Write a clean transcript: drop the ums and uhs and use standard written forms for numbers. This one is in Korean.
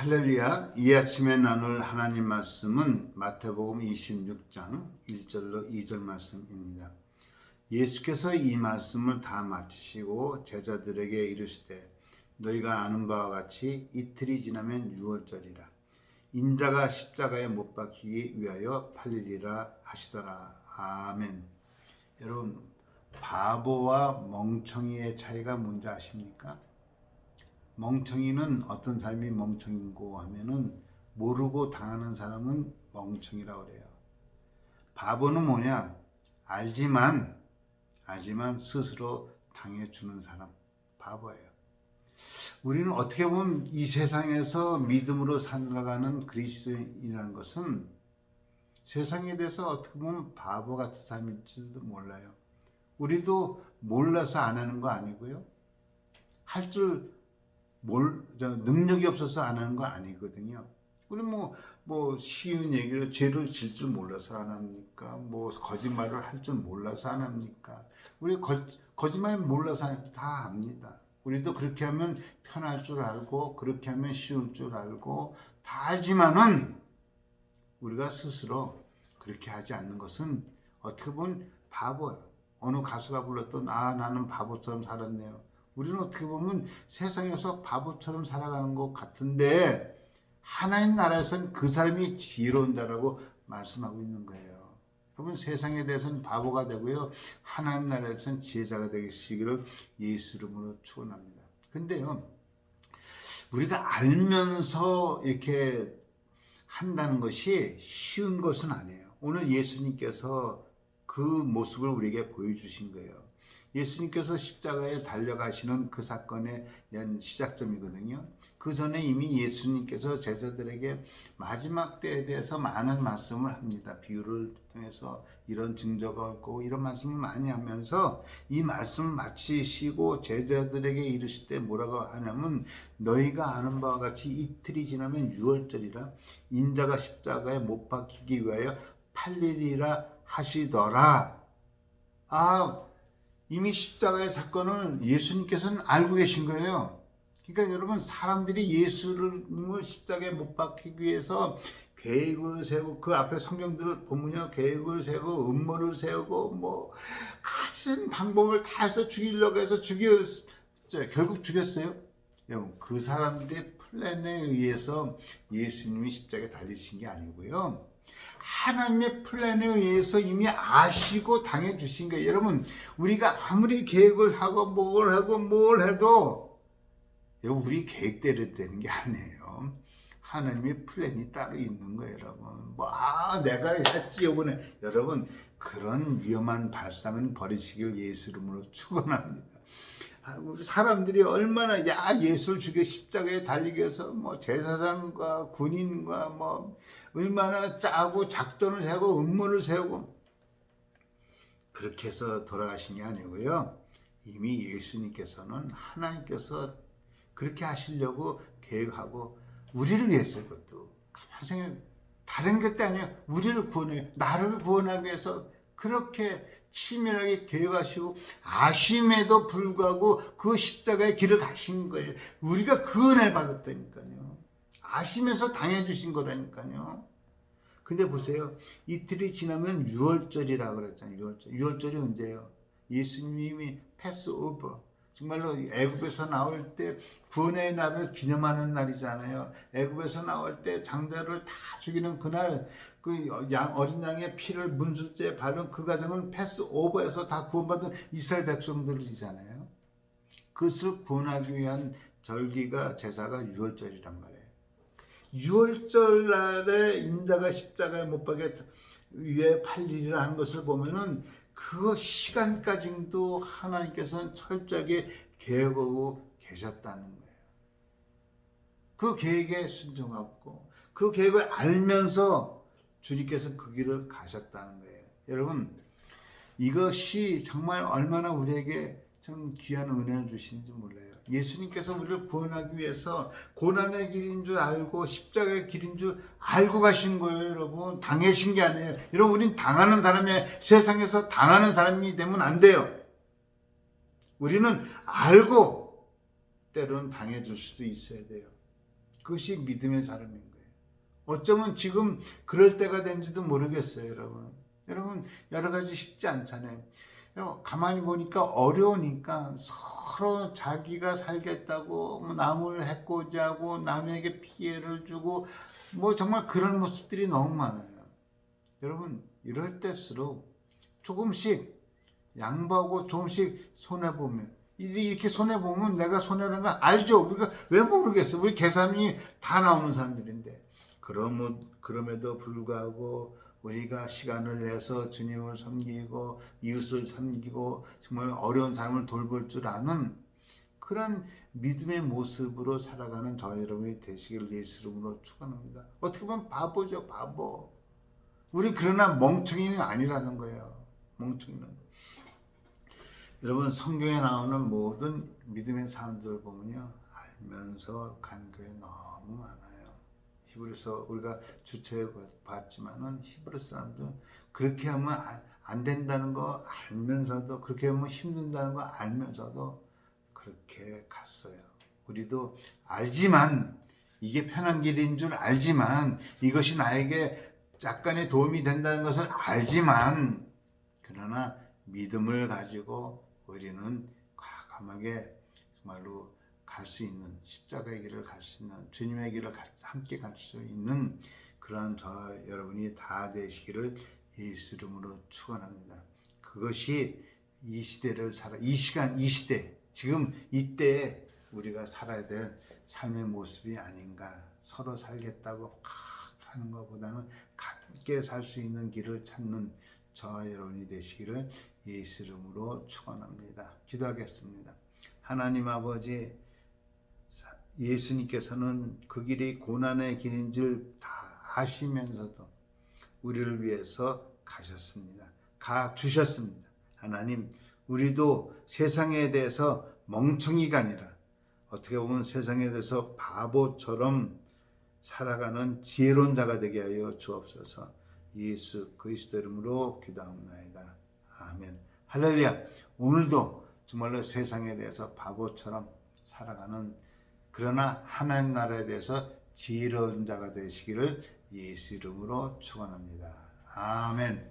할렐루야. 이 아침에 나눌 하나님 말씀은 마태복음 26장 1절로 2절 말씀입니다. 예수께서 이 말씀을 다 마치시고 제자들에게 이르시되 너희가 아는 바와 같이 이틀이 지나면 유월절이라 인자가 십자가에 못 박히기 위하여 팔리리라 하시더라. 아멘. 여러분, 바보와 멍청이의 차이가 뭔지 아십니까? 멍청이는 어떤 사람이 멍청인고 하면은 모르고 당하는 사람은 멍청이라고 그래요. 바보는 뭐냐? 알지만 스스로 당해주는 사람, 바보예요. 우리는 어떻게 보면 이 세상에서 믿음으로 살아가는 그리스도인이라는 것은 세상에 대해서 어떻게 보면 바보 같은 사람일지도 몰라요. 우리도 몰라서 안 하는 거 아니고요. 능력이 없어서 안 하는 거 아니거든요. 우리 쉬운 얘기로 죄를 질 줄 몰라서 안 합니까? 거짓말을 할 줄 몰라서 안 합니까? 우리 거짓말 몰라서 다 압니다. 우리도 그렇게 하면 편할 줄 알고, 그렇게 하면 쉬울 줄 알고, 다 알지만은 우리가 스스로 그렇게 하지 않는 것은 어떻게 보면 바보예요. 어느 가수가 불렀던 나는 바보처럼 살았네요. 우리는 어떻게 보면 세상에서 바보처럼 살아가는 것 같은데 하나님 나라에서는 그 사람이 지혜로운 자라고 말씀하고 있는 거예요. 여러분, 세상에 대해서는 바보가 되고요, 하나님 나라에서는 지혜자가 되시기를 예수 이름으로 축원합니다. 근데요, 우리가 알면서 이렇게 한다는 것이 쉬운 것은 아니에요. 오늘 예수님께서 그 모습을 우리에게 보여주신 거예요. 예수님께서 십자가에 달려가시는 그 사건의 시작점이거든요. 그 전에 이미 예수님께서 제자들에게 마지막 때에 대해서 많은 말씀을 합니다. 비유를 통해서 이런 증거가 있고 이런 말씀을 많이 하면서 이 말씀을 마치시고 제자들에게 이르실 때 뭐라고 하냐면 너희가 아는 바와 같이 이틀이 지나면 유월절이라 인자가 십자가에 못 박히기 위하여 팔리리라 하시더라. 이미 십자가의 사건을 예수님께서는 알고 계신 거예요. 그러니까 여러분, 사람들이 예수님을 십자가에 못 박히기 위해서 계획을 세우고, 그 앞에 성경들을 보면요, 계획을 세우고 음모를 세우고 같은 방법을 다 해서 죽이려고 해서 결국 죽였어요. 여러분, 그 사람들의 플랜에 의해서 예수님이 십자가에 달리신 게 아니고요, 하나님의 플랜에 의해서 이미 아시고 당해주신 거예요. 여러분, 우리가 아무리 계획을 하고 뭘 해도 여러분, 우리 계획대로 되는 게 아니에요. 하나님의 플랜이 따로 있는 거예요, 여러분. 내가 했지 요번에. 여러분, 그런 위험한 발상은 버리시길 예수 이름으로 축원합니다. 사람들이 얼마나 예수를 죽여 십자가에 달리기 위해서 제사장과 군인과 얼마나 짜고 작전을 세우고 음모를 세우고 그렇게 해서 돌아가신 게 아니고요, 이미 예수님께서는 하나님께서 그렇게 하시려고 계획하고 우리를 위해서, 그것도 가만히 생각해, 다른 것도 아니에요. 우리를 구원해, 나를 구원하기 위해서 그렇게 치밀하게 계획하시고 아심에도 불구하고 그 십자가의 길을 가신 거예요. 우리가 그 은혜를 받았다니까요. 아시면서 당해주신 거라니까요. 근데 보세요, 이틀이 지나면 유월절이라고 그랬잖아요. 유월절이 언제예요? 예수님이 패스오버, 정말로 애굽에서 나올 때 구원의 날을 기념하는 날이잖아요. 애굽에서 나올 때 장자를 다 죽이는 그날, 어린 양의 피를 문수죄에 바른 그 과정은 패스오버에서 다 구원받은 이스라엘 백성들이잖아요. 그것을 구원하기 위한 절기가, 제사가 유월절이란 말이에요. 유월절 날에 인자가 십자가에 못 박혀 위에 팔리리라 하는 것을 보면은 그 시간까지도 하나님께서는 철저하게 계획하고 계셨다는 거예요. 그 계획에 순종하고 그 계획을 알면서 주님께서 그 길을 가셨다는 거예요. 여러분, 이것이 정말 얼마나 우리에게 참 귀한 은혜를 주시는지 몰라요. 예수님께서 우리를 구원하기 위해서 고난의 길인 줄 알고 십자가의 길인 줄 알고 가신 거예요. 여러분, 당하신 게 아니에요. 여러분, 우린 당하는 사람이에요. 세상에서 당하는 사람이 되면 안 돼요. 우리는 알고 때로는 당해줄 수도 있어야 돼요. 그것이 믿음의 사람인 거예요. 어쩌면 지금 그럴 때가 된지도 모르겠어요, 여러분. 여러분, 여러 가지 쉽지 않잖아요. 여러분, 가만히 보니까 어려우니까 서로 자기가 살겠다고 뭐 남을 해코지 하고 남에게 피해를 주고 뭐 정말 그런 모습들이 너무 많아요. 여러분, 이럴 때일수록 조금씩 양보하고 조금씩 손해보면, 이렇게 손해보면 내가 손해라는 거 알죠? 우리가 왜 모르겠어? 우리 계산이 다 나오는 사람들인데. 그럼에도 불구하고 우리가 시간을 내서 주님을 섬기고 이웃을 섬기고 정말 어려운 사람을 돌볼 줄 아는 그런 믿음의 모습으로 살아가는 저 여러분이 되시길 예수 이름으로 축원합니다. 어떻게 보면 바보죠, 바보. 우리 그러나 멍청이는 아니라는 거예요. 멍청이는. 여러분, 성경에 나오는 모든 믿음의 사람들을 보면요, 알면서 간 교회 너무 많아요. 히브리서 우리가 주체해 봤지만은 히브리 사람들 그렇게 하면 안 된다는 거 알면서도, 그렇게 하면 힘든다는 거 알면서도 그렇게 갔어요. 우리도 알지만, 이게 편한 길인 줄 알지만, 이것이 나에게 약간의 도움이 된다는 것을 알지만, 그러나 믿음을 가지고 우리는 과감하게 정말로 갈 수 있는, 십자가의 길을 갈 수 있는, 주님의 길을 함께 갈 수 있는 그러한 저 여러분이 다 되시기를 예수 이름으로 축원합니다. 그것이 이 시대를 이 시간, 이 시대, 지금 이때에 우리가 살아야 될 삶의 모습이 아닌가. 서로 살겠다고 막 하는 것보다는 함께 살 수 있는 길을 찾는 저 여러분이 되시기를 예수 이름으로 축원합니다. 기도하겠습니다. 하나님 아버지, 예수님께서는 그 길이 고난의 길인 줄 다 아시면서도 우리를 위해서 가셨습니다. 주셨습니다. 하나님, 우리도 세상에 대해서 멍청이가 아니라 어떻게 보면 세상에 대해서 바보처럼 살아가는 지혜로운 자가 되게 하여 주옵소서. 예수 그리스도 이름으로 기도합나이다. 아멘. 할렐루야. 오늘도 정말로 세상에 대해서 바보처럼 살아가는, 그러나 하나님 나라에 대해서 지혜로운 자가 되시기를 예수 이름으로 축원합니다. 아멘.